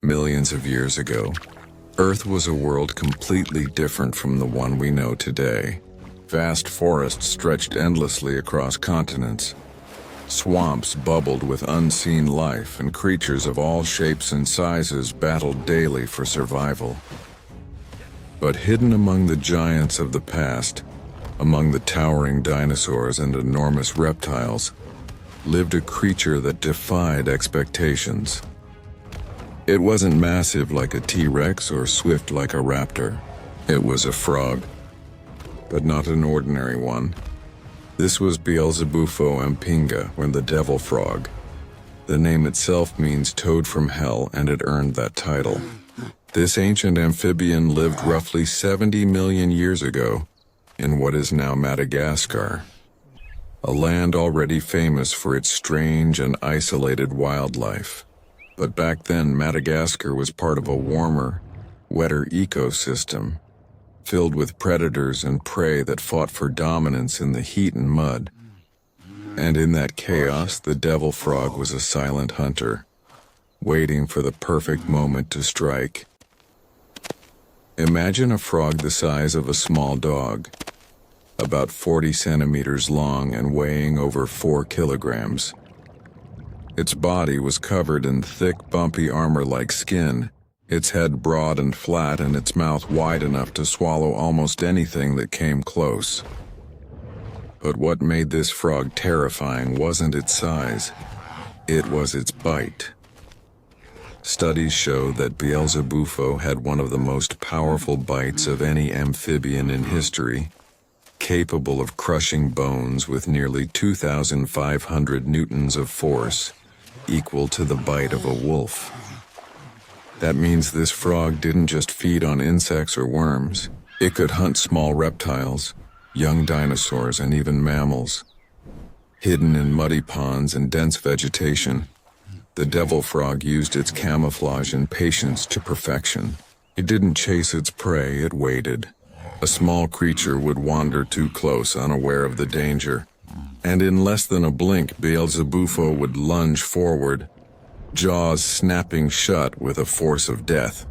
Millions of years ago, Earth was a world completely different from the one we know today. Vast forests stretched endlessly across continents. Swamps bubbled with unseen life, and creatures of all shapes and sizes battled daily for survival. But hidden among the giants of the past, among the towering dinosaurs and enormous reptiles, lived a creature that defied expectations. It wasn't massive like a T-Rex or swift like a raptor. It was a frog, but not an ordinary one. This was Beelzebufo mpinga, or the devil frog. The name itself means toad from hell, and it earned that title. This ancient amphibian lived roughly 70 million years ago in what is now Madagascar, a land already famous for its strange and isolated wildlife. But back then, Madagascar was part of a warmer, wetter ecosystem, filled with predators and prey that fought for dominance in the heat and mud. And in that chaos, the devil frog was a silent hunter, waiting for the perfect moment to strike. Imagine a frog the size of a small dog, about 40 centimeters long and weighing over 4 kilograms. Its body was covered in thick, bumpy armor-like skin, its head broad and flat and its mouth wide enough to swallow almost anything that came close. But what made this frog terrifying wasn't its size, it was its bite. Studies show that Beelzebufo had one of the most powerful bites of any amphibian in history, capable of crushing bones with nearly 2,500 newtons of force, equal to the bite of a wolf. That means this frog didn't just feed on insects or worms. It could hunt small reptiles, young dinosaurs, and even mammals. Hidden in muddy ponds and dense vegetation, the devil frog used its camouflage and patience to perfection. It didn't chase its prey, it waited. A small creature would wander too close, unaware of the danger, and in less than a blink, Beelzebufo would lunge forward, jaws snapping shut with a force of death.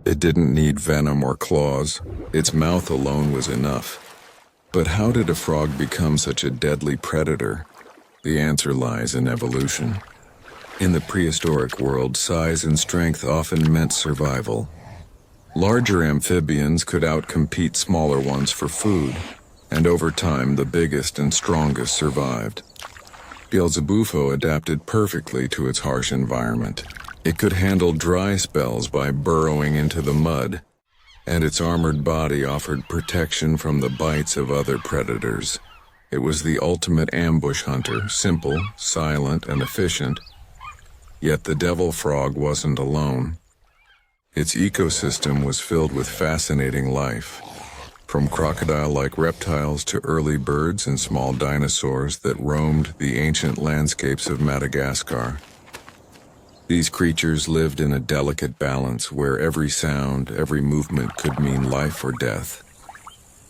It didn't need venom or claws, its mouth alone was enough. But how did a frog become such a deadly predator? The answer lies in evolution. In the prehistoric world, size and strength often meant survival. Larger amphibians could outcompete smaller ones for food, and over time the biggest and strongest survived. Beelzebufo adapted perfectly to its harsh environment. It could handle dry spells by burrowing into the mud, and its armored body offered protection from the bites of other predators. It was the ultimate ambush hunter, simple, silent, and efficient. Yet the devil frog wasn't alone. Its ecosystem was filled with fascinating life, from crocodile-like reptiles to early birds and small dinosaurs that roamed the ancient landscapes of Madagascar. These creatures lived in a delicate balance where every sound, every movement could mean life or death.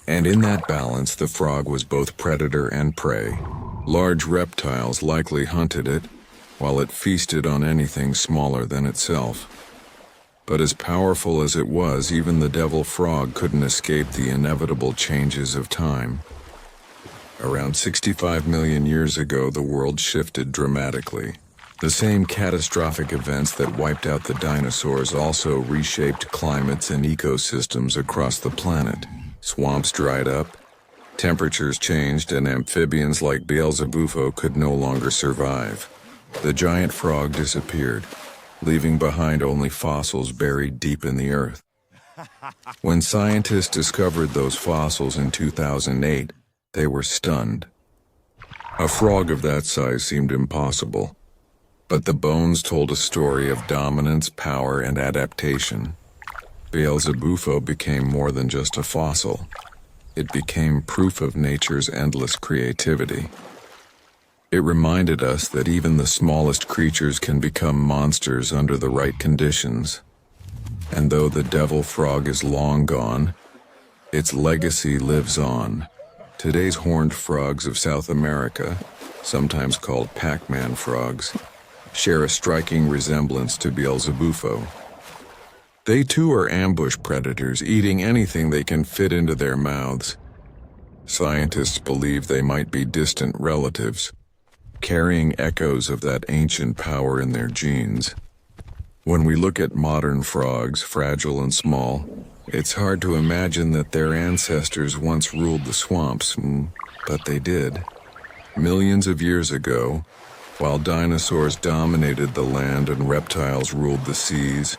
And in that balance, the frog was both predator and prey. Large reptiles likely hunted it, while it feasted on anything smaller than itself. But as powerful as it was, even the devil frog couldn't escape the inevitable changes of time. Around 65 million years ago, the world shifted dramatically. The same catastrophic events that wiped out the dinosaurs also reshaped climates and ecosystems across the planet. Swamps dried up, temperatures changed, and amphibians like Beelzebufo could no longer survive. The giant frog disappeared, leaving behind only fossils buried deep in the earth. When scientists discovered those fossils in 2008, they were stunned. A frog of that size seemed impossible, but the bones told a story of dominance, power, and adaptation. Beelzebufo became more than just a fossil. It became proof of nature's endless creativity. It reminded us that even the smallest creatures can become monsters under the right conditions. And though the devil frog is long gone, its legacy lives on. Today's horned frogs of South America, sometimes called Pac-Man frogs, share a striking resemblance to Beelzebufo. They too are ambush predators, eating anything they can fit into their mouths. Scientists believe they might be distant relatives, carrying echoes of that ancient power in their genes. When we look at modern frogs, fragile and small, it's hard to imagine that their ancestors once ruled the swamps, but they did. Millions of years ago, while dinosaurs dominated the land and reptiles ruled the seas,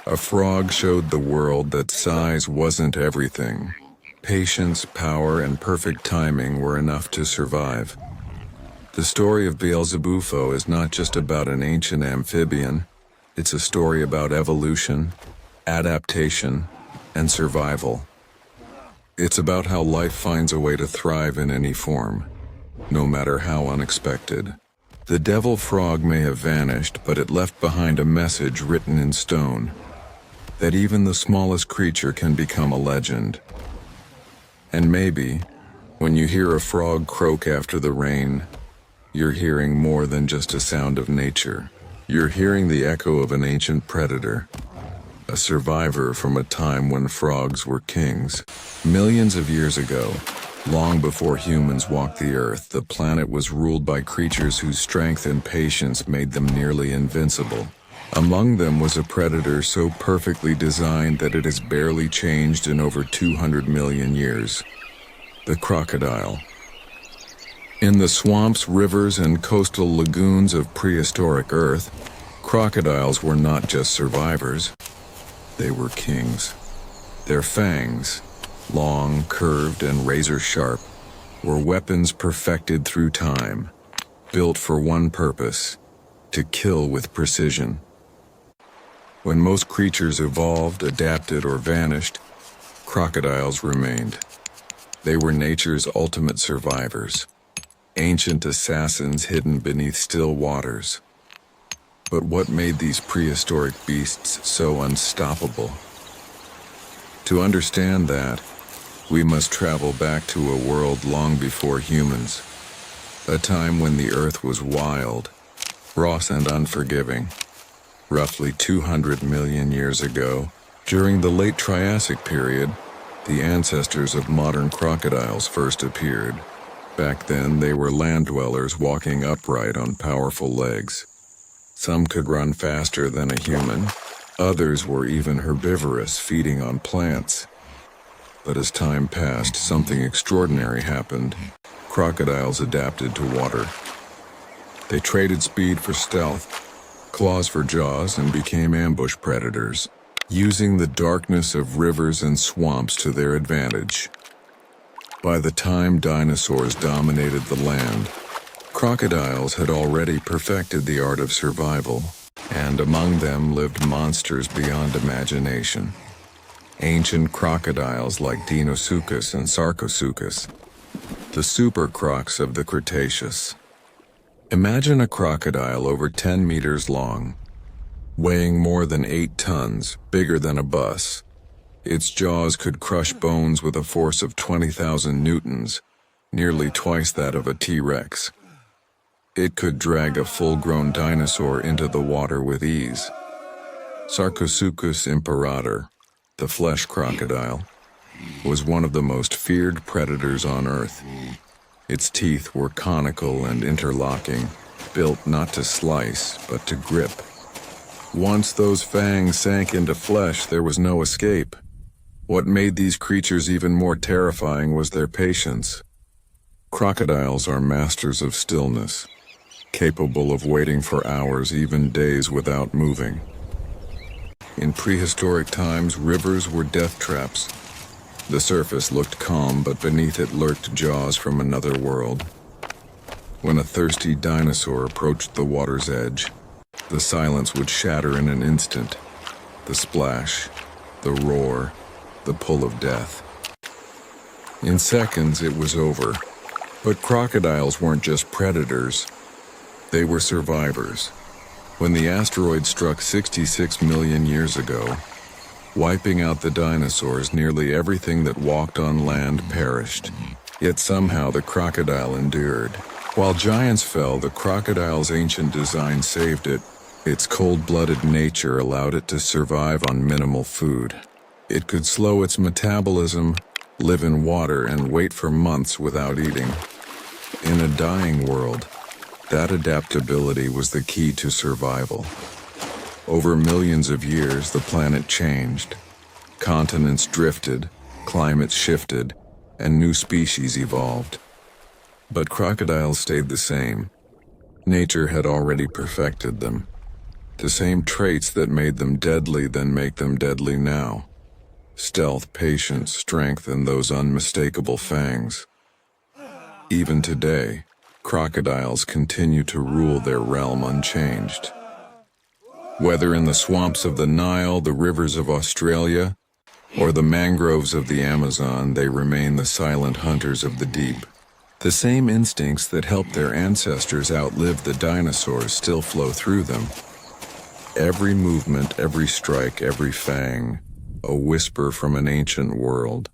a frog showed the world that size wasn't everything. Patience, power, and perfect timing were enough to survive. The story of Beelzebufo is not just about an ancient amphibian, it's a story about evolution, adaptation, and survival. It's about how life finds a way to thrive in any form, no matter how unexpected. The devil frog may have vanished, but it left behind a message written in stone, that even the smallest creature can become a legend. And maybe, when you hear a frog croak after the rain, you're hearing more than just a sound of nature. You're hearing the echo of an ancient predator, a survivor from a time when frogs were kings. Millions of years ago, long before humans walked the earth, the planet was ruled by creatures whose strength and patience made them nearly invincible. Among them was a predator so perfectly designed that it has barely changed in over 200 million years: the crocodile. In the swamps, rivers, and coastal lagoons of prehistoric Earth, crocodiles were not just survivors, they were kings. Their fangs, long, curved, and razor-sharp, were weapons perfected through time, built for one purpose: to kill with precision. When most creatures evolved, adapted, or vanished, crocodiles remained. They were nature's ultimate survivors, ancient assassins hidden beneath still waters. But what made these prehistoric beasts so unstoppable? To understand that, we must travel back to a world long before humans, a time when the earth was wild, raw, and unforgiving. Roughly 200 million years ago, during the late Triassic period, the ancestors of modern crocodiles first appeared. Back then, they were land dwellers walking upright on powerful legs. Some could run faster than a human. Others were even herbivorous, feeding on plants. But as time passed, something extraordinary happened. Crocodiles adapted to water. They traded speed for stealth, claws for jaws, and became ambush predators, using the darkness of rivers and swamps to their advantage. By the time dinosaurs dominated the land, crocodiles had already perfected the art of survival, and among them lived monsters beyond imagination. Ancient crocodiles like Deinosuchus and Sarcosuchus, the super crocs of the Cretaceous. Imagine a crocodile over 10 meters long, weighing more than 8 tons, bigger than a bus. Its jaws could crush bones with a force of 20,000 newtons, nearly twice that of a T-Rex. It could drag a full-grown dinosaur into the water with ease. Sarcosuchus imperator, the flesh crocodile, was one of the most feared predators on Earth. Its teeth were conical and interlocking, built not to slice, but to grip. Once those fangs sank into flesh, there was no escape. What made these creatures even more terrifying was their patience. Crocodiles are masters of stillness, capable of waiting for hours, even days, without moving. In prehistoric times, rivers were death traps. The surface looked calm, but beneath it lurked jaws from another world. When a thirsty dinosaur approached the water's edge, the silence would shatter in an instant. The splash, the roar, the pull of death. In seconds, it was over. But crocodiles weren't just predators. They were survivors. When the asteroid struck 66 million years ago, wiping out the dinosaurs, nearly everything that walked on land perished. Yet somehow the crocodile endured. While giants fell, the crocodile's ancient design saved it. Its cold-blooded nature allowed it to survive on minimal food. It could slow its metabolism, live in water, and wait for months without eating. In a dying world, that adaptability was the key to survival. Over millions of years, the planet changed. Continents drifted, climates shifted, and new species evolved. But crocodiles stayed the same. Nature had already perfected them. The same traits that made them deadly then make them deadly now. Stealth, patience, strength, and those unmistakable fangs. Even today, crocodiles continue to rule their realm unchanged. Whether in the swamps of the Nile, the rivers of Australia, or the mangroves of the Amazon, they remain the silent hunters of the deep. The same instincts that helped their ancestors outlive the dinosaurs still flow through them. Every movement, every strike, every fang, a whisper from an ancient world.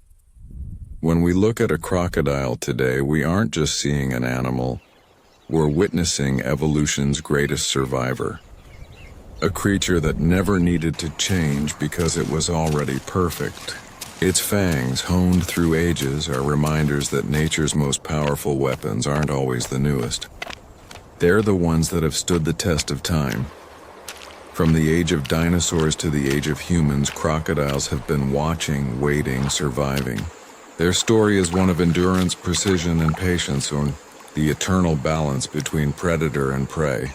When we look at a crocodile today, we aren't just seeing an animal, we're witnessing evolution's greatest survivor. A creature that never needed to change because it was already perfect. Its fangs, honed through ages, are reminders that nature's most powerful weapons aren't always the newest. They're the ones that have stood the test of time. From the age of dinosaurs to the age of humans, crocodiles have been watching, waiting, surviving. Their story is one of endurance, precision, and patience, on the eternal balance between predator and prey.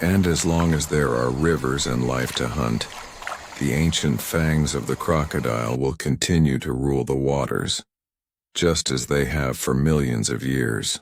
And as long as there are rivers and life to hunt, the ancient fangs of the crocodile will continue to rule the waters, just as they have for millions of years.